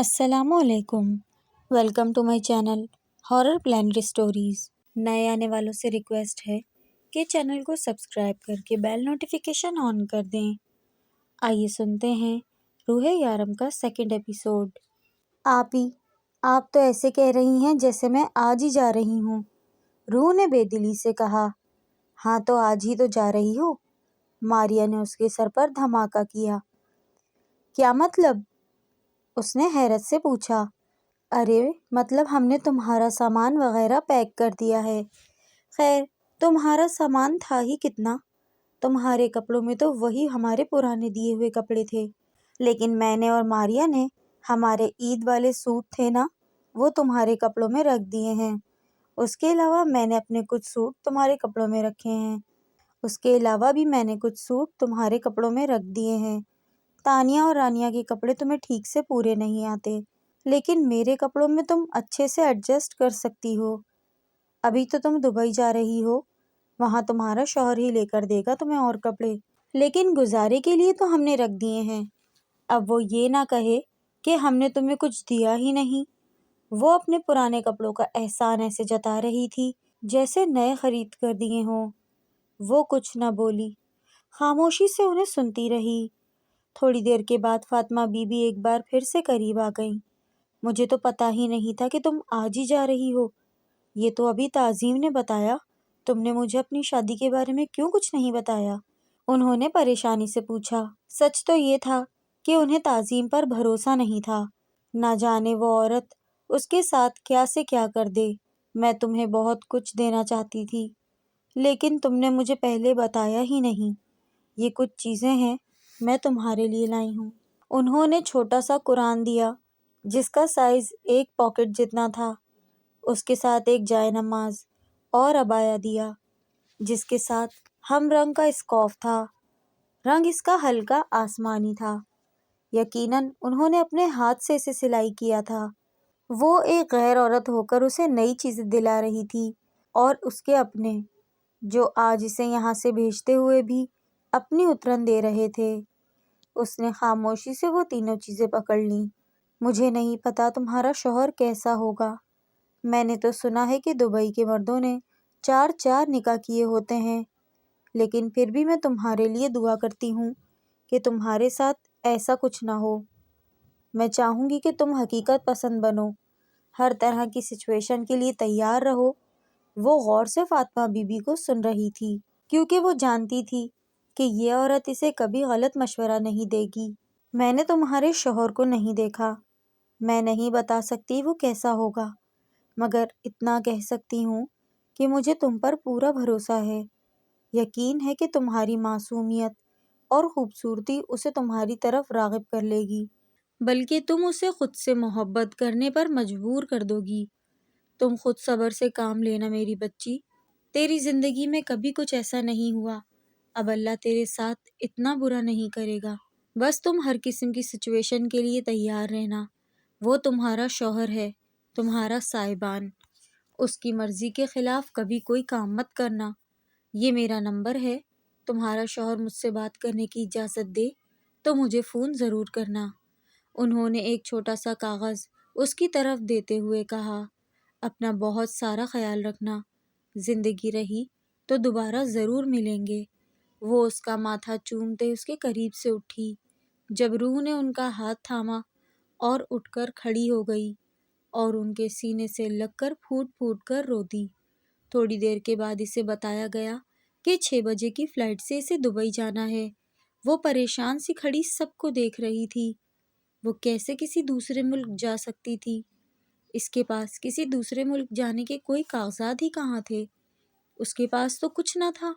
السلام علیکم، welcome to my channel horror plant stories. نئے آنے والوں سے ریکویسٹ ہے کہ چینل کو سبسکرائب کر کے بیل نوٹیفیکیشن آن کر دیں۔ آئیے سنتے ہیں روح یارم کا سیکنڈ ایپیسوڈ۔ آپ تو ایسے کہہ رہی ہیں جیسے میں آج ہی جا رہی ہوں، روح نے بے دلی سے کہا۔ ہاں تو آج ہی تو جا رہی ہو، ماریا نے اس کے سر پر دھماکہ کیا۔ کیا مطلب؟ اس نے حیرت سے پوچھا۔ ارے مطلب ہم نے تمہارا سامان وغیرہ پیک کر دیا ہے۔ خیر تمہارا سامان تھا ہی کتنا، تمہارے کپڑوں میں تو وہی ہمارے پرانے دیے ہوئے کپڑے تھے، لیکن میں نے اور ماریا نے ہمارے عید والے سوٹ تھے نا، وہ تمہارے کپڑوں میں رکھ دیے ہیں۔ اس کے علاوہ میں نے اپنے کچھ سوٹ تمہارے کپڑوں میں رکھے ہیں۔ تانیہ اور رانیہ کے کپڑے تمہیں ٹھیک سے پورے نہیں آتے، لیکن میرے کپڑوں میں تم اچھے سے ایڈجسٹ کر سکتی ہو۔ ابھی تو تم دبئی جا رہی ہو، وہاں تمہارا شوہر ہی لے کر دے گا تمہیں اور کپڑے، لیکن گزارے کے لیے تو ہم نے رکھ دیے ہیں۔ اب وہ یہ نہ کہے کہ ہم نے تمہیں کچھ دیا ہی نہیں۔ وہ اپنے پرانے کپڑوں کا احسان ایسے جتا رہی تھی جیسے نئے خرید کر دیے ہوں۔ وہ کچھ نہ بولی، خاموشی سے انہیں سنتی رہی۔ تھوڑی دیر کے بعد فاطمہ بی بی ایک بار پھر سے قریب آ گئیں۔ مجھے تو پتہ ہی نہیں تھا کہ تم آج ہی جا رہی ہو، یہ تو ابھی تعظیم نے بتایا۔ تم نے مجھے اپنی شادی کے بارے میں کیوں کچھ نہیں بتایا؟ انہوں نے پریشانی سے پوچھا۔ سچ تو یہ تھا کہ انہیں تعظیم پر بھروسہ نہیں تھا، نہ جانے وہ عورت اس کے ساتھ کیا سے کیا کر دے۔ میں تمہیں بہت کچھ دینا چاہتی تھی، لیکن تم نے مجھے پہلے بتایا ہی نہیں۔ یہ کچھ چیزیں ہیں میں تمہارے لیے لائی ہوں۔ انہوں نے چھوٹا سا قرآن دیا جس کا سائز ایک پاکٹ جتنا تھا، اس کے ساتھ ایک جائے نماز اور عبایا دیا جس کے ساتھ ہم رنگ کا اسکارف تھا۔ رنگ اس کا ہلکا آسمانی تھا، یقیناً انہوں نے اپنے ہاتھ سے اسے سلائی کیا تھا۔ وہ ایک غیر عورت ہو کر اسے نئی چیزیں دلا رہی تھی، اور اس کے اپنے جو آج اسے یہاں سے بھیجتے ہوئے بھی اپنی اترن دے رہے تھے۔ اس نے خاموشی سے وہ تینوں چیزیں پکڑ لیں۔ مجھے نہیں پتا تمہارا شوہر کیسا ہوگا، میں نے تو سنا ہے کہ دبئی کے مردوں نے 4 نکاح کیے ہوتے ہیں، لیکن پھر بھی میں تمہارے لیے دعا کرتی ہوں کہ تمہارے ساتھ ایسا کچھ نہ ہو۔ میں چاہوں گی کہ تم حقیقت پسند بنو، ہر طرح کی سچویشن کے لیے تیار رہو۔ وہ غور سے فاطمہ بی بی کو سن رہی تھی، کیونکہ وہ جانتی تھی کہ یہ عورت اسے کبھی غلط مشورہ نہیں دے گی۔ میں نے تمہارے شوہر کو نہیں دیکھا، میں نہیں بتا سکتی وہ کیسا ہوگا، مگر اتنا کہہ سکتی ہوں کہ مجھے تم پر پورا بھروسہ ہے۔ یقین ہے کہ تمہاری معصومیت اور خوبصورتی اسے تمہاری طرف راغب کر لے گی، بلکہ تم اسے خود سے محبت کرنے پر مجبور کر دو گی۔ تم خود صبر سے کام لینا میری بچی، تیری زندگی میں کبھی کچھ ایسا نہیں ہوا، اب اللہ تیرے ساتھ اتنا برا نہیں کرے گا۔ بس تم ہر قسم کی سچویشن کے لیے تیار رہنا۔ وہ تمہارا شوہر ہے، تمہارا سائبان، اس کی مرضی کے خلاف کبھی کوئی کام مت کرنا۔ یہ میرا نمبر ہے، تمہارا شوہر مجھ سے بات کرنے کی اجازت دے تو مجھے فون ضرور کرنا۔ انہوں نے ایک چھوٹا سا کاغذ اس کی طرف دیتے ہوئے کہا۔ اپنا بہت سارا خیال رکھنا، زندگی رہی تو دوبارہ ضرور ملیں گے۔ وہ اس کا ماتھا چومتے اس کے قریب سے اٹھی۔ جب روح نے ان کا ہاتھ تھاما اور اٹھ کر کھڑی ہو گئی اور ان کے سینے سے لگ کر پھوٹ پھوٹ کر رو دی۔ تھوڑی دیر کے بعد اسے بتایا گیا کہ 6 بجے کی فلائٹ سے اسے دبئی جانا ہے۔ وہ پریشان سی کھڑی سب کو دیکھ رہی تھی۔ وہ کیسے کسی دوسرے ملک جا سکتی تھی؟ اس کے پاس کسی دوسرے ملک جانے کے کوئی کاغذات ہی کہاں تھے؟ اس کے پاس تو کچھ نہ تھا۔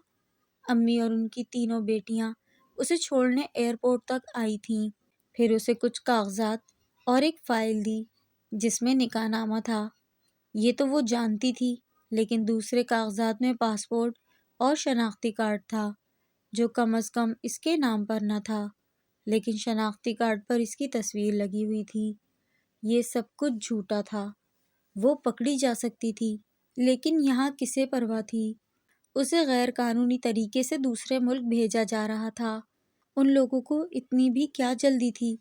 امی اور ان کی تینوں بیٹیاں اسے چھوڑنے ایئرپورٹ تک آئی تھیں، پھر اسے کچھ کاغذات اور ایک فائل دی جس میں نکاح نامہ تھا۔ یہ تو وہ جانتی تھی، لیکن دوسرے کاغذات میں پاسپورٹ اور شناختی کارڈ تھا جو کم از کم اس کے نام پر نہ تھا، لیکن شناختی کارڈ پر اس کی تصویر لگی ہوئی تھی۔ یہ سب کچھ جھوٹا تھا۔ وہ پکڑی جا سکتی تھی، لیکن یہاں کسے پرواہ تھی؟ اسے غیر قانونی طریقے سے دوسرے ملک بھیجا جا رہا تھا۔ ان لوگوں کو اتنی بھی کیا جلدی تھی؟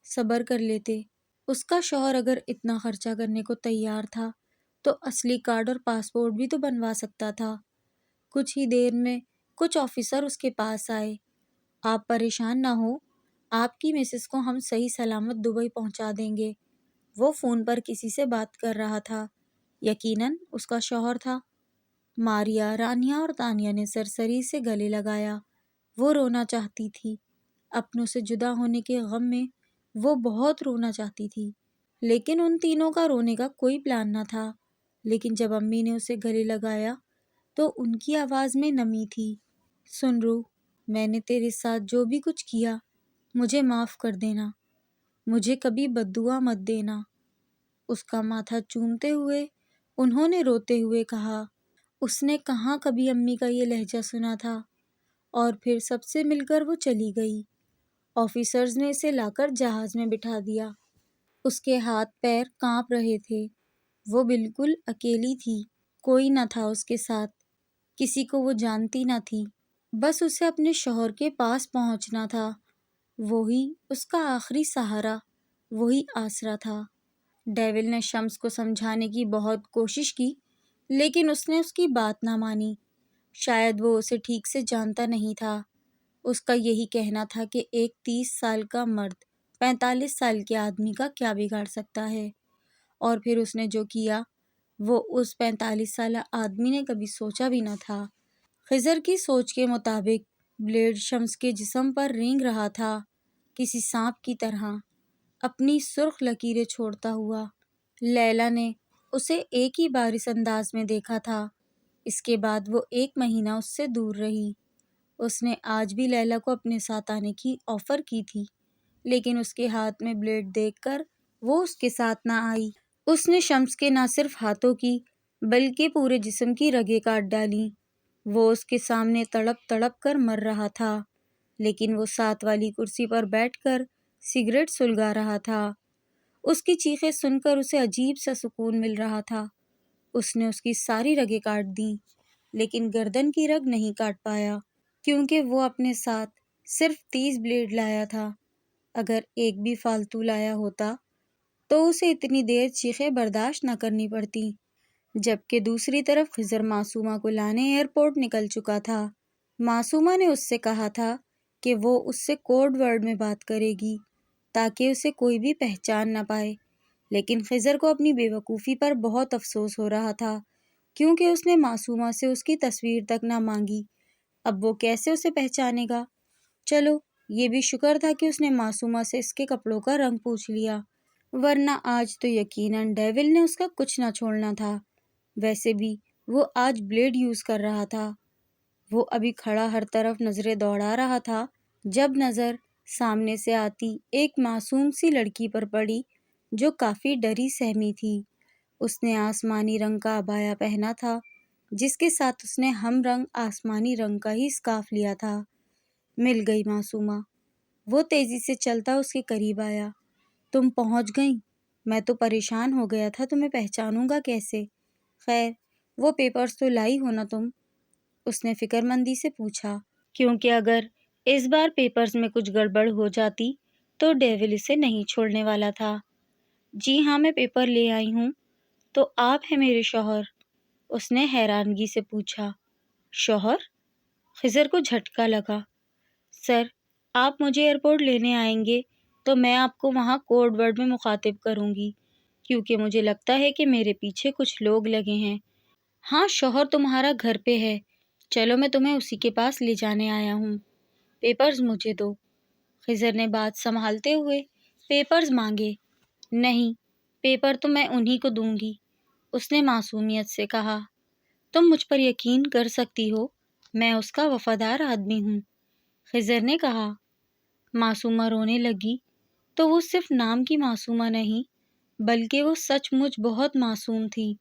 صبر کر لیتے، اس کا شوہر اگر اتنا خرچہ کرنے کو تیار تھا تو اصلی کارڈ اور پاسپورٹ بھی تو بنوا سکتا تھا۔ کچھ ہی دیر میں کچھ آفیسر اس کے پاس آئے۔ آپ پریشان نہ ہو، آپ کی مسز کو ہم صحیح سلامت دبئی پہنچا دیں گے۔ وہ فون پر کسی سے بات کر رہا تھا، یقیناً اس کا شوہر تھا۔ ماریا، رانیہ اور تانیہ نے سرسری سے گلے لگایا۔ وہ رونا چاہتی تھی، اپنوں سے جدا ہونے کے غم میں وہ بہت رونا چاہتی تھی، لیکن ان تینوں کا رونے کا کوئی پلان نہ تھا۔ لیکن جب امی نے اسے گلے لگایا تو ان کی آواز میں نمی تھی۔ سن رو، میں نے تیرے ساتھ جو بھی کچھ کیا مجھے معاف کر دینا، مجھے کبھی بد دعا مت دینا۔ اس کا ماتھا چومتے ہوئے انہوں نے روتے ہوئے کہا۔ اس نے کہاں کبھی امی کا یہ لہجہ سنا تھا، اور پھر سب سے مل کر وہ چلی گئی۔ آفیسرز نے اسے لا کر جہاز میں بٹھا دیا۔ اس کے ہاتھ پیر کانپ رہے تھے۔ وہ بالکل اکیلی تھی، کوئی نہ تھا اس کے ساتھ، کسی کو وہ جانتی نہ تھی۔ بس اسے اپنے شوہر کے پاس پہنچنا تھا، وہی اس کا آخری سہارا، وہی آسرا تھا۔ ڈیول نے شمس کو سمجھانے کی بہت کوشش کی، لیکن اس نے اس کی بات نہ مانی۔ شاید وہ اسے ٹھیک سے جانتا نہیں تھا۔ اس کا یہی کہنا تھا کہ ایک 30 سال کا مرد 45 سال کے آدمی کا کیا بگاڑ سکتا ہے، اور پھر اس نے جو کیا وہ اس 45 سالہ آدمی نے کبھی سوچا بھی نہ تھا۔ خضر کی سوچ کے مطابق بلیڈ شمس کے جسم پر رینگ رہا تھا، کسی سانپ کی طرح، اپنی سرخ لکیریں چھوڑتا ہوا۔ لیلا نے اسے ایک ہی بار اس انداز میں دیکھا تھا، اس کے بعد وہ 1 مہینہ اس سے دور رہی۔ اس نے آج بھی لیلا کو اپنے ساتھ آنے کی آفر کی تھی، لیکن اس کے ہاتھ میں بلیڈ دیکھ کر وہ اس کے ساتھ نہ آئی۔ اس نے شمس کے نہ صرف ہاتھوں کی بلکہ پورے جسم کی رگیں کاٹ ڈالیں۔ وہ اس کے سامنے تڑپ تڑپ کر مر رہا تھا، لیکن وہ ساتھ والی کرسی پر بیٹھ کر سگریٹ سلگا رہا تھا۔ اس کی چیخیں سن کر اسے عجیب سا سکون مل رہا تھا۔ اس نے اس کی ساری رگیں کاٹ دیں، لیکن گردن کی رگ نہیں کاٹ پایا، کیونکہ وہ اپنے ساتھ صرف 30 بلیڈ لایا تھا۔ اگر ایک بھی فالتو لایا ہوتا تو اسے اتنی دیر چیخیں برداشت نہ کرنی پڑتی۔ جبکہ دوسری طرف خضر معصومہ کو لانے ایئرپورٹ نکل چکا تھا۔ معصومہ نے اس سے کہا تھا کہ وہ اس سے کوڈ ورڈ میں بات کرے گی تاکہ اسے کوئی بھی پہچان نہ پائے، لیکن خضر کو اپنی بے وقوفی پر بہت افسوس ہو رہا تھا، کیونکہ اس نے معصومہ سے اس کی تصویر تک نہ مانگی۔ اب وہ کیسے اسے پہچانے گا؟ چلو، یہ بھی شکر تھا کہ اس نے معصومہ سے اس کے کپڑوں کا رنگ پوچھ لیا، ورنہ آج تو یقیناً ڈیول نے اس کا کچھ نہ چھوڑنا تھا۔ ویسے بھی وہ آج بلیڈ یوز کر رہا تھا۔ وہ ابھی کھڑا ہر طرف نظریں دوڑا رہا تھا جب نظر سامنے سے آتی ایک معصوم سی لڑکی پر پڑی جو کافی ڈری سہمی تھی۔ اس نے آسمانی رنگ کا عبایا پہنا تھا، جس کے ساتھ اس نے ہم رنگ آسمانی رنگ کا ہی اسکارف لیا تھا۔ مل گئی معصومہ۔ وہ تیزی سے چلتا اس کے قریب آیا۔ تم پہنچ گئیں؟ میں تو پریشان ہو گیا تھا، تمہیں پہچانوں گا کیسے؟ خیر، وہ پیپرز تو لائی ہو نا تم؟ اس نے فکر مندی سے پوچھا، کیونکہ اگر اس بار پیپرز میں کچھ گڑبڑ ہو جاتی تو ڈیول اسے نہیں چھوڑنے والا تھا۔ جی ہاں، میں پیپر لے آئی ہوں۔ تو آپ ہیں میرے شوہر؟ اس نے حیرانگی سے پوچھا۔ شوہر؟ خضر کو جھٹکا لگا۔ سر، آپ مجھے ایئرپورٹ لینے آئیں گے تو میں آپ کو وہاں کوڈ ورڈ میں مخاطب کروں گی، کیونکہ مجھے لگتا ہے کہ میرے پیچھے کچھ لوگ لگے ہیں۔ ہاں، شوہر تمہارا گھر پہ ہے، چلو میں تمہیں اسی کے پاس لے جانے آیا ہوں۔ پیپرز مجھے دو۔ خضر نے بات سنبھالتے ہوئے پیپرز مانگے۔ نہیں، پیپر تو میں انہی کو دوں گی، اس نے معصومیت سے کہا۔ تم مجھ پر یقین کر سکتی ہو، میں اس کا وفادار آدمی ہوں، خضر نے کہا۔ معصومہ رونے لگی۔ تو وہ صرف نام کی معصومہ نہیں، بلکہ وہ سچ مچ بہت معصوم تھی۔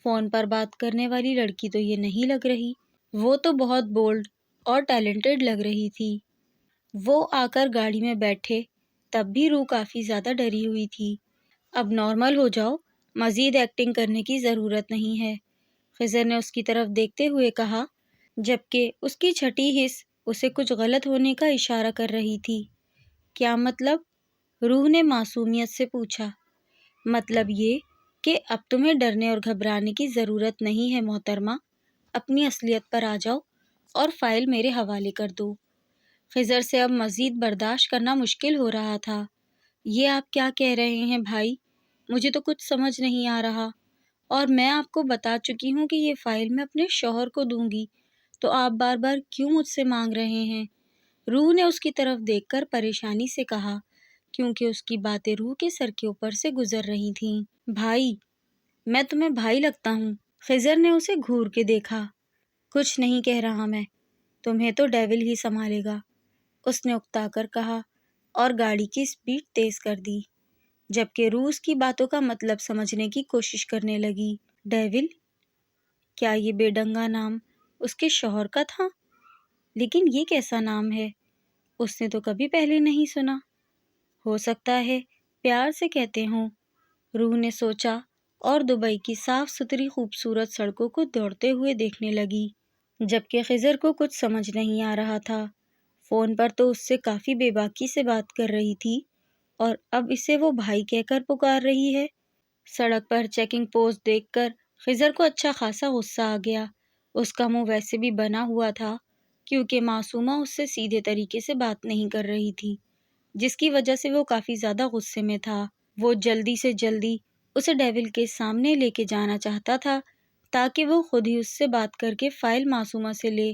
فون پر بات کرنے والی لڑکی تو یہ نہیں لگ رہی، وہ تو بہت بولڈ اور ٹیلنٹڈ لگ رہی تھی۔ وہ آ کر گاڑی میں بیٹھے تب بھی روح کافی زیادہ ڈری ہوئی تھی۔ اب نارمل ہو جاؤ، مزید ایکٹنگ کرنے کی ضرورت نہیں ہے، خضر نے اس کی طرف دیکھتے ہوئے کہا، جبکہ اس کی چھٹی حس اسے کچھ غلط ہونے کا اشارہ کر رہی تھی۔ کیا مطلب؟ روح نے معصومیت سے پوچھا۔ مطلب یہ کہ اب تمہیں ڈرنے اور گھبرانے کی ضرورت نہیں ہے محترمہ، اپنی اصلیت پر آ جاؤ اور فائل میرے حوالے کر دو۔ خضر سے اب مزید برداشت کرنا مشکل ہو رہا تھا۔ یہ آپ کیا کہہ رہے ہیں بھائی؟ مجھے تو کچھ سمجھ نہیں آ رہا، اور میں آپ کو بتا چکی ہوں کہ یہ فائل میں اپنے شوہر کو دوں گی، تو آپ بار بار کیوں مجھ سے مانگ رہے ہیں؟ روح نے اس کی طرف دیکھ کر پریشانی سے کہا، کیونکہ اس کی باتیں روح کے سر کے اوپر سے گزر رہی تھیں۔ بھائی، میں تمہیں بھائی لگتا ہوں؟ خضر نے اسے گھور کے دیکھا۔ کچھ نہیں کہہ رہا میں، تمہیں تو ڈیول ہی سنبھالے گا، اس نے اکتا کر کہا اور گاڑی کی سپیڈ تیز کر دی، جبکہ روح اس کی باتوں کا مطلب سمجھنے کی کوشش کرنے لگی۔ ڈیول؟ کیا یہ بے ڈنگا نام اس کے شوہر کا تھا؟ لیکن یہ کیسا نام ہے؟ اس نے تو کبھی پہلے نہیں سنا۔ ہو سکتا ہے پیار سے کہتے ہوں، روح نے سوچا، اور دبئی کی صاف ستھری خوبصورت سڑکوں کو دوڑتے ہوئے دیکھنے لگی، جبکہ خضر کو کچھ سمجھ نہیں آ رہا تھا۔ فون پر تو اس سے کافی بے باکی سے بات کر رہی تھی، اور اب اسے وہ بھائی کہہ کر پکار رہی ہے۔ سڑک پر چیکنگ پوسٹ دیکھ کر خضر کو اچھا خاصا غصہ آ گیا۔ اس کا منہ ویسے بھی بنا ہوا تھا، کیونکہ معصومہ اس سے سیدھے طریقے سے بات نہیں کر رہی تھی، جس کی وجہ سے وہ کافی زیادہ غصے میں تھا۔ وہ جلدی سے جلدی اسے ڈیول کے سامنے لے کے جانا چاہتا تھا، تاکہ وہ خود ہی اس سے بات کر کے فائل معصومہ سے لے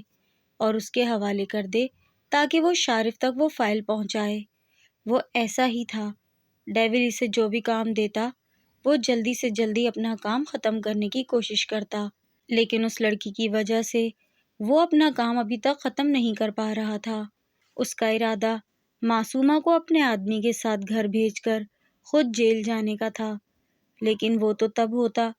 اور اس کے حوالے کر دے، تاکہ وہ شارف تک وہ فائل پہنچائے۔ وہ ایسا ہی تھا، ڈیول اسے جو بھی کام دیتا وہ جلدی سے جلدی اپنا کام ختم کرنے کی کوشش کرتا، لیکن اس لڑکی کی وجہ سے وہ اپنا کام ابھی تک ختم نہیں کر پا رہا تھا۔ اس کا ارادہ معصومہ کو اپنے آدمی کے ساتھ گھر بھیج کر خود جیل جانے کا تھا، لیکن وہ تو تب ہوتا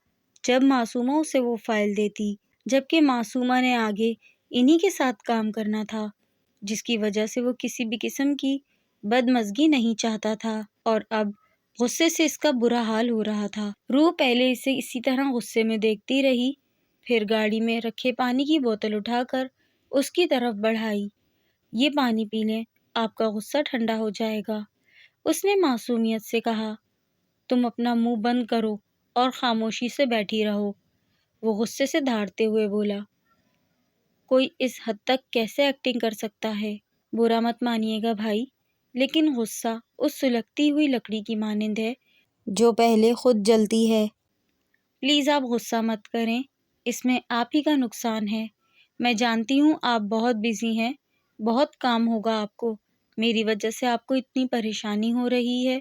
جب معصومہ اسے وہ فائل دیتی، جبکہ معصومہ نے آگے انہی کے ساتھ کام کرنا تھا، جس کی وجہ سے وہ کسی بھی قسم کی بدمزگی نہیں چاہتا تھا، اور اب غصے سے اس کا برا حال ہو رہا تھا۔ روح پہلے اسے اسی طرح غصے میں دیکھتی رہی، پھر گاڑی میں رکھے پانی کی بوتل اٹھا کر اس کی طرف بڑھائی۔ یہ پانی پی لیں، آپ کا غصہ ٹھنڈا ہو جائے گا، اس نے معصومیت سے کہا۔ تم اپنا منہ بند کرو اور خاموشی سے بیٹھی رہو، وہ غصے سے دھاڑتے ہوئے بولا۔ کوئی اس حد تک کیسے ایکٹنگ کر سکتا ہے؟ برا مت مانیے گا بھائی، لیکن غصہ اس سلگتی ہوئی لکڑی کی مانند ہے جو پہلے خود جلتی ہے۔ پلیز آپ غصہ مت کریں، اس میں آپ ہی کا نقصان ہے۔ میں جانتی ہوں آپ بہت بزی ہیں، بہت کام ہوگا آپ کو، میری وجہ سے آپ کو اتنی پریشانی ہو رہی ہے،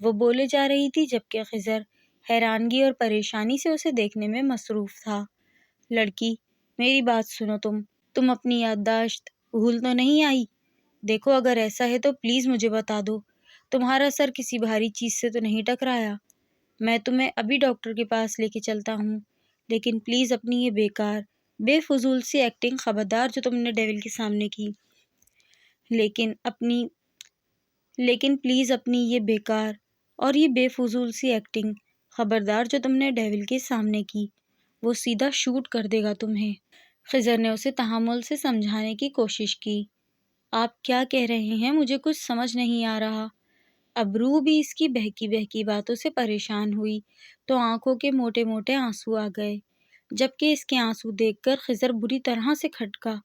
وہ بولے جا رہی تھی، جبکہ خضر حیرانگی اور پریشانی سے اسے دیکھنے میں مصروف تھا۔ لڑکی، میری بات سنو، تم اپنی یادداشت بھول تو نہیں آئی؟ دیکھو اگر ایسا ہے تو پلیز مجھے بتا دو، تمہارا سر کسی بھاری چیز سے تو نہیں ٹکرایا؟ میں تمہیں ابھی ڈاکٹر کے پاس لے کے چلتا ہوں، لیکن پلیز اپنی یہ بیکار بے فضول سی ایکٹنگ خبردار جو تم نے ڈیول کے سامنے کی، لیکن پلیز اپنی یہ بیکار اور یہ بے فضول سی ایکٹنگ خبردار جو تم نے ڈیول کے سامنے کی، وہ سیدھا شوٹ کر دے گا تمہیں۔ خضر نے اسے تحمل سے سمجھانے کی کوشش کی۔ آپ کیا کہہ رہے ہیں؟ مجھے کچھ سمجھ نہیں آ رہا۔ اب روح بھی اس کی بہکی بہکی باتوں سے پریشان ہوئی تو آنکھوں کے موٹے موٹے آنسو آ گئے، جبکہ اس کے آنسو دیکھ کر خضر بری طرح سے کھٹکا۔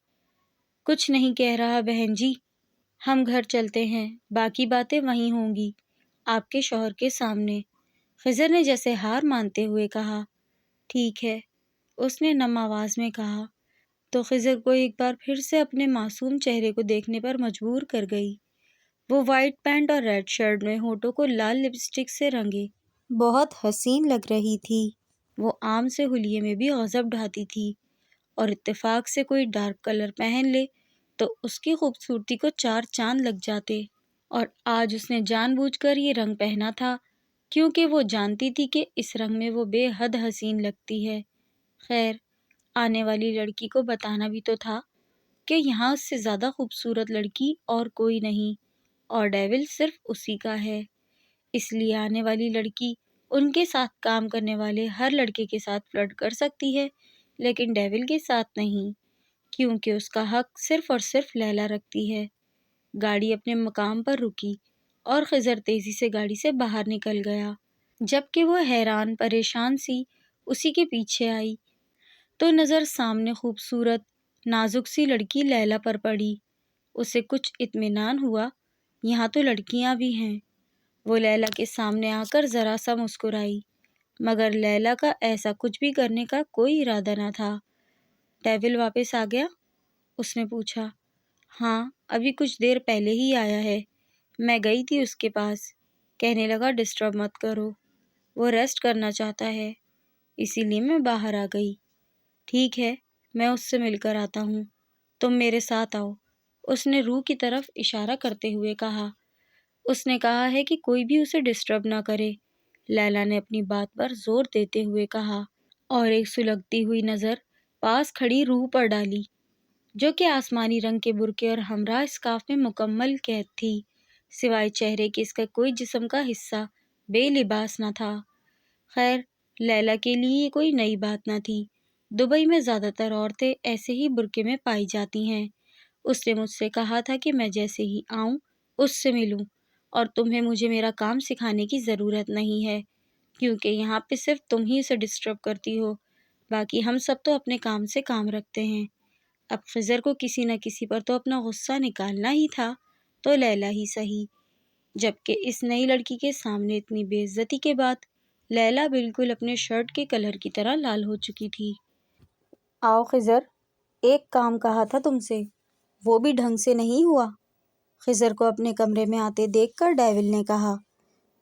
کچھ نہیں کہہ رہا بہن جی، ہم گھر چلتے ہیں، باقی باتیں وہیں ہوں گی آپ کے شوہر کے سامنے، خضر نے جیسے ہار مانتے ہوئے کہا۔ ٹھیک ہے، اس نے نم آواز میں کہا، تو خضر کو ایک بار پھر سے اپنے معصوم چہرے کو دیکھنے پر مجبور کر گئی۔ وہ وائٹ پینٹ اور ریڈ شرٹ میں ہونٹوں کو لال لپسٹک سے رنگے بہت حسین لگ رہی تھی۔ وہ عام سے حلیے میں بھی غضب ڈھاتی تھی، اور اتفاق سے کوئی ڈارک کلر پہن لے تو اس کی خوبصورتی کو چار چاند لگ جاتے، اور آج اس نے جان بوجھ کر یہ رنگ پہنا تھا، کیونکہ وہ جانتی تھی کہ اس رنگ میں وہ بے حد حسین لگتی ہے۔ خیر، آنے والی لڑکی کو بتانا بھی تو تھا کہ یہاں اس سے زیادہ خوبصورت لڑکی اور کوئی نہیں، اور ڈیول صرف اسی کا ہے، اس لیے آنے والی لڑکی ان کے ساتھ کام کرنے والے ہر لڑکے کے ساتھ فلرٹ کر سکتی ہے، لیکن ڈیول کے ساتھ نہیں، کیونکہ اس کا حق صرف اور صرف لیلا رکھتی ہے۔ گاڑی اپنے مقام پر رکی اور خضر تیزی سے گاڑی سے باہر نکل گیا۔ جبکہ وہ حیران پریشان سی اسی کے پیچھے آئی تو نظر سامنے خوبصورت نازک سی لڑکی لیلا پر پڑی۔ اسے کچھ اطمینان ہوا، یہاں تو لڑکیاں بھی ہیں۔ وہ لیلا کے سامنے آ کر ذرا سا مسکرائی، مگر لیلا کا ایسا کچھ بھی کرنے کا کوئی ارادہ نہ تھا۔ ڈیول واپس آ گیا؟ اس نے پوچھا۔ ہاں، ابھی کچھ دیر پہلے ہی آیا ہے، میں گئی تھی اس کے پاس، کہنے لگا ڈسٹرب مت کرو، وہ ریسٹ کرنا چاہتا ہے، اسی لیے میں باہر آ گئی۔ ٹھیک ہے، میں اس سے مل کر آتا ہوں، تم میرے ساتھ آؤ، اس نے روح کی طرف اشارہ کرتے ہوئے کہا۔ اس نے کہا ہے کہ کوئی بھی اسے ڈسٹرب نہ کرے، لیلا نے اپنی بات پر زور دیتے ہوئے کہا، اور ایک سلگتی ہوئی نظر پاس کھڑی روح پر ڈالی، جو کہ آسمانی رنگ کے برقعے اور ہمراہ اسکارف میں مکمل قید تھی، سوائے چہرے کے اس کا کوئی جسم کا حصہ بے لباس نہ تھا۔ خیر، لیلا کے لیے یہ کوئی نئی بات نہ تھی، دبئی میں زیادہ تر عورتیں ایسے ہی برقعے میں پائی جاتی ہیں۔ اس نے مجھ سے کہا تھا کہ میں جیسے ہی آؤں اس سے ملوں، اور تمہیں مجھے میرا کام سکھانے کی ضرورت نہیں ہے، کیونکہ یہاں پہ صرف تم ہی اسے ڈسٹرب کرتی ہو، باقی ہم سب تو اپنے کام سے کام رکھتے ہیں۔ اب خضر کو کسی نہ کسی پر تو اپنا غصہ نکالنا ہی تھا، تو لیلا ہی صحیح۔ جبکہ اس نئی لڑکی کے سامنے اتنی بے عزتی کے بعد لیلا بالکل اپنے شرٹ کے کلر کی طرح لال ہو چکی تھی۔ آؤ خضر، ایک کام کہا تھا تم سے، وہ بھی ڈھنگ سے نہیں ہوا۔ خضر کو اپنے کمرے میں آتے دیکھ کر ڈیول نے کہا۔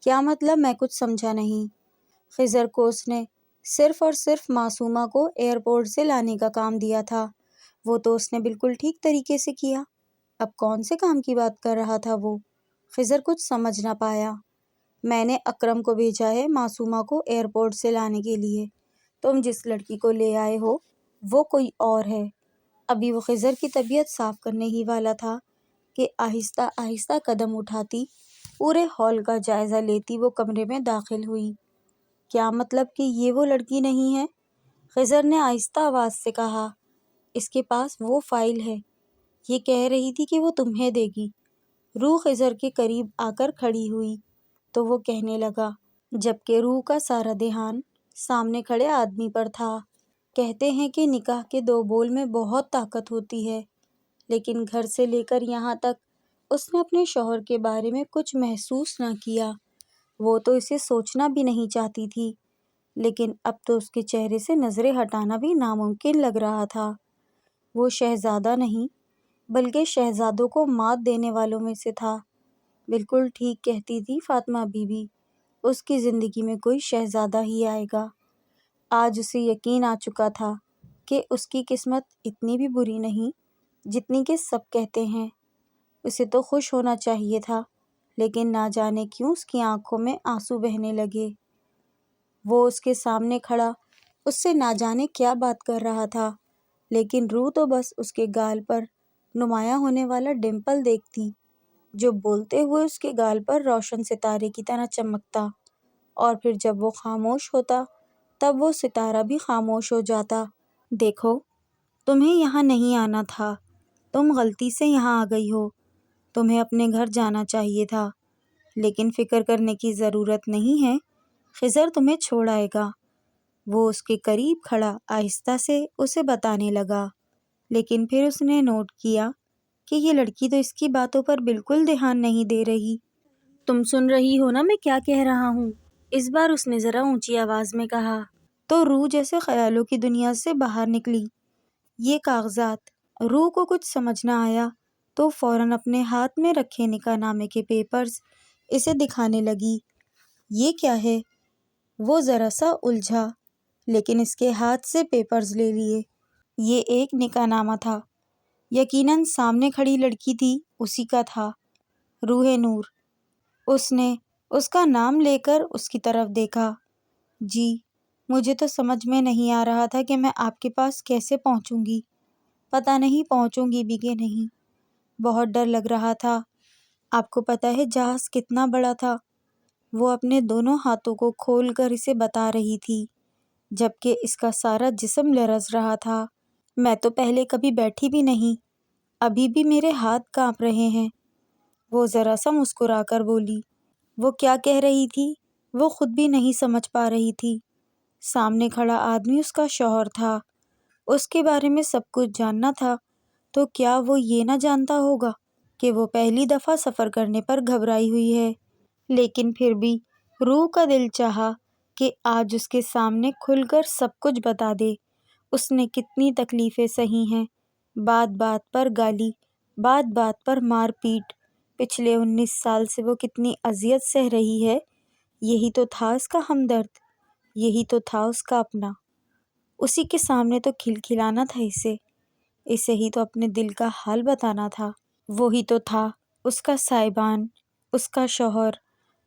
کیا مطلب؟ میں کچھ سمجھا نہیں۔ خضر کو اس نے صرف اور صرف معصومہ کو ایئرپورٹ سے لانے کا کام دیا تھا، وہ تو اس نے بالکل ٹھیک طریقے سے کیا، اب کون سے کام کی بات کر رہا تھا وہ؟ خضر کچھ سمجھ نہ پایا۔ میں نے اکرم کو بھیجا ہے معصومہ کو ایئرپورٹ سے لانے کے لیے، تم جس لڑکی کو لے آئے ہو وہ کوئی اور ہے۔ ابھی وہ خضر کی طبیعت صاف کرنے ہی والا تھا کہ آہستہ آہستہ قدم اٹھاتی پورے ہال کا جائزہ لیتی وہ کمرے میں داخل ہوئی۔ کیا مطلب کہ یہ وہ لڑکی نہیں ہے؟ خضر نے آہستہ آواز سے کہا۔ اس کے پاس وہ فائل ہے، یہ کہہ رہی تھی کہ وہ تمہیں دے گی۔ روح خضر کے قریب آ کر کھڑی ہوئی تو وہ کہنے لگا، جبکہ روح کا سارا دھیان سامنے کھڑے آدمی پر تھا۔ کہتے ہیں کہ نکاح کے دو بول میں بہت طاقت ہوتی ہے، لیکن گھر سے لے کر یہاں تک اس نے اپنے شوہر کے بارے میں کچھ محسوس نہ کیا۔ وہ تو اسے سوچنا بھی نہیں چاہتی تھی، لیکن اب تو اس کے چہرے سے نظریں ہٹانا بھی ناممکن لگ رہا تھا۔ وہ شہزادہ نہیں بلکہ شہزادوں کو مات دینے والوں میں سے تھا۔ بالکل ٹھیک کہتی تھی فاطمہ بی بی، اس کی زندگی میں کوئی شہزادہ ہی آئے گا۔ آج اسے یقین آ چکا تھا کہ اس کی قسمت اتنی بھی بری نہیں جتنی کہ سب کہتے ہیں۔ اسے تو خوش ہونا چاہیے تھا، لیکن نہ جانے کیوں اس کی آنکھوں میں آنسو بہنے لگے۔ وہ اس کے سامنے کھڑا اس سے نہ جانے کیا بات کر رہا تھا، لیکن روح تو بس اس کے گال پر نمایاں ہونے والا ڈمپل دیکھتی، جو بولتے ہوئے اس کے گال پر روشن ستارے کی طرح چمکتا، اور پھر جب وہ خاموش ہوتا تب وہ ستارہ بھی خاموش ہو جاتا۔ دیکھو، تمہیں یہاں نہیں آنا تھا، تم غلطی سے یہاں آ گئی ہو، تمہیں اپنے گھر جانا چاہیے تھا، لیکن فکر کرنے کی ضرورت نہیں ہے، خضر تمہیں چھوڑ آئے گا۔ وہ اس کے قریب کھڑا آہستہ سے اسے بتانے لگا، لیکن پھر اس نے نوٹ کیا کہ یہ لڑکی تو اس کی باتوں پر بالکل دھیان نہیں دے رہی۔ تم سن رہی ہو نا میں کیا کہہ رہا ہوں؟ اس بار اس نے ذرا اونچی آواز میں کہا، تو روح جیسے خیالوں کی دنیا سے باہر نکلی۔ یہ کاغذات، روح کو کچھ سمجھ نہ آیا تو فوراً اپنے ہاتھ میں رکھے نکاح نامے کے پیپرز اسے دکھانے لگی۔ یہ کیا ہے؟ وہ ذرا سا الجھا، لیکن اس کے ہاتھ سے پیپرز لے لیے۔ یہ ایک نکاح نامہ تھا، یقیناً سامنے کھڑی لڑکی تھی اسی کا تھا، روح نور۔ اس نے اس کا نام لے کر اس کی طرف دیکھا۔ جی، مجھے تو سمجھ میں نہیں آ رہا تھا کہ میں آپ کے پاس کیسے پہنچوں گی، پتہ نہیں پہنچوں گی بھی کہ نہیں، بہت ڈر لگ رہا تھا۔ آپ کو پتہ ہے جہاز کتنا بڑا تھا؟ وہ اپنے دونوں ہاتھوں کو کھول کر اسے بتا رہی تھی، جبکہ اس کا سارا جسم لرز رہا تھا۔ میں تو پہلے کبھی بیٹھی بھی نہیں، ابھی بھی میرے ہاتھ کانپ رہے ہیں۔ وہ ذرا سا مسکرا کر بولی۔ وہ کیا کہہ رہی تھی؟ وہ خود بھی نہیں سمجھ پا رہی تھی۔ سامنے کھڑا آدمی اس کا شوہر تھا، اس کے بارے میں سب کچھ جاننا تھا، تو کیا وہ یہ نہ جانتا ہوگا کہ وہ پہلی دفعہ سفر کرنے پر گھبرائی ہوئی ہے؟ لیکن پھر بھی روح کا دل چاہا کہ آج اس کے سامنے کھل کر سب کچھ بتا دے۔ اس نے کتنی تکلیفیں سہی ہیں، بات بات پر گالی، بات بات پر مار پیٹ، پچھلے 19 سال سے وہ کتنی اذیت سہ رہی ہے۔ یہی تو تھا اس کا ہمدرد، یہی تو تھا اس کا اپنا۔ اسی کے سامنے تو کھلکھلانا تھا اسے ہی تو اپنے دل کا حال بتانا تھا۔ وہی تو تھا اس کا سائبان، اس کا شوہر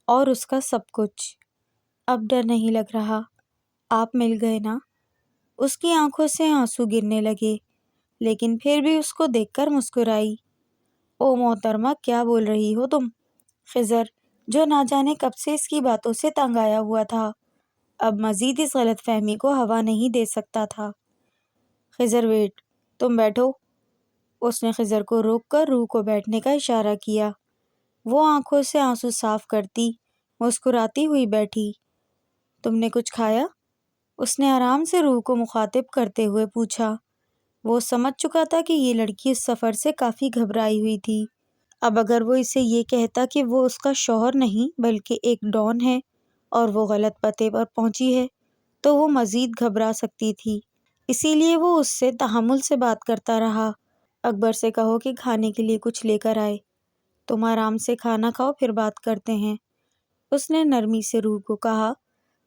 اور اس کا سب کچھ۔ اب ڈر نہیں لگ رہا، آپ مل گئے نا؟ اس کی آنکھوں سے آنسو گرنے لگے، لیکن پھر بھی اس کو دیکھ کر مسکرائی۔ او محترمہ، کیا بول رہی ہو تم؟ خضر، جو نہ جانے کب سے اس کی باتوں سے تنگ آیا ہوا تھا، اب مزید اس غلط فہمی کو ہوا نہیں دے سکتا تھا۔ خضر، ویٹ، تم بیٹھو۔ اس نے خضر کو روک کر روح کو بیٹھنے کا اشارہ کیا۔ وہ آنکھوں سے آنسو صاف کرتی مسکراتی ہوئی بیٹھی۔ تم نے کچھ کھایا؟ اس نے آرام سے روح کو مخاطب کرتے ہوئے پوچھا۔ وہ سمجھ چکا تھا کہ یہ لڑکی اس سفر سے کافی گھبرائی ہوئی تھی۔ اب اگر وہ اسے یہ کہتا کہ وہ اس کا شوہر نہیں بلکہ ایک ڈان ہے اور وہ غلط پتے پر پہنچی ہے، تو وہ مزید گھبرا سکتی تھی۔ اسی لیے وہ اس سے تحمل سے بات کرتا رہا۔ اکبر سے کہو کہ کھانے کے لیے کچھ لے کر آئے۔ تم آرام سے کھانا کھاؤ، پھر بات کرتے ہیں، اس نے نرمی سے روح کو کہا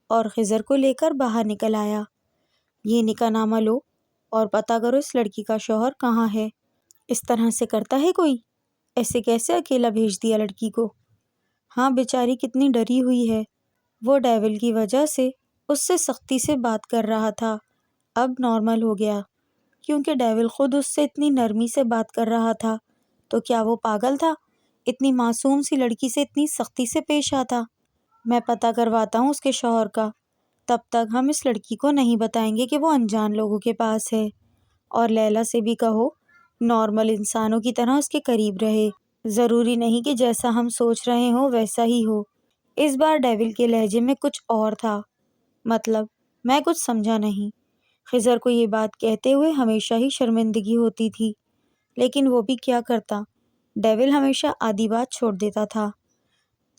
اور خضر کو لے کر باہر نکل آیا۔ یہ نکاح نامہ لو اور پتہ کرو اس لڑکی کا شوہر کہاں ہے۔ اس طرح سے کرتا ہے کوئی؟ ایسے کیسے اکیلا بھیج دیا لڑکی کو؟ ہاں، بیچاری کتنی ڈری ہوئی ہے۔ وہ ڈیول کی وجہ سے اس سے سختی سے بات کر رہا تھا، اب نارمل ہو گیا کیونکہ ڈیول خود اس سے اتنی نرمی سے بات کر رہا تھا۔ تو کیا وہ پاگل تھا؟ اتنی معصوم سی لڑکی سے اتنی سختی سے پیش آتا؟ میں پتہ کرواتا ہوں اس کے شوہر کا، تب تک ہم اس لڑکی کو نہیں بتائیں گے کہ وہ انجان لوگوں کے پاس ہے۔ اور لیلا سے بھی کہو نارمل انسانوں کی طرح اس کے قریب رہے، ضروری نہیں کہ جیسا ہم سوچ رہے ہوں ویسا ہی ہو۔ اس بار ڈیول کے لہجے میں کچھ اور تھا۔ مطلب؟ میں کچھ سمجھا نہیں۔ خضر کو یہ بات کہتے ہوئے ہمیشہ ہی شرمندگی ہوتی تھی، لیکن وہ بھی کیا کرتا، ڈیول ہمیشہ آدھی بات چھوڑ دیتا تھا۔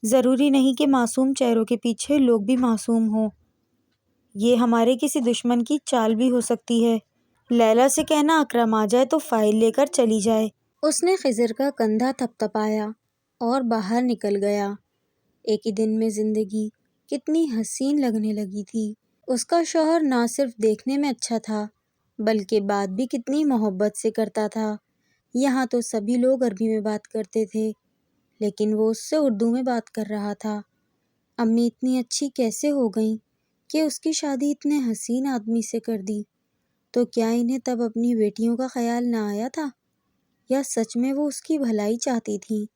ضروری نہیں کہ معصوم چہروں کے پیچھے لوگ بھی معصوم ہوں، یہ ہمارے کسی دشمن کی چال بھی ہو سکتی ہے۔ لیلا سے کہنا اکرم آ جائے تو فائل لے کر چلی جائے۔ اس نے خضر کا کندھا تھپتھپایا اور باہر نکل گیا۔ ایک ہی دن میں زندگی کتنی حسین لگنے لگی تھی۔ اس کا شوہر نہ صرف دیکھنے میں اچھا تھا بلکہ بات بھی کتنی محبت سے کرتا تھا۔ یہاں تو سبھی لوگ عربی میں بات کرتے تھے، لیکن وہ اس سے اردو میں بات کر رہا تھا۔ امی اتنی اچھی کیسے ہو گئیں کہ اس کی شادی اتنے حسین آدمی سے کر دی؟ تو کیا انہیں تب اپنی بیٹیوں کا خیال نہ آیا تھا، یا سچ میں وہ اس کی بھلائی چاہتی تھی؟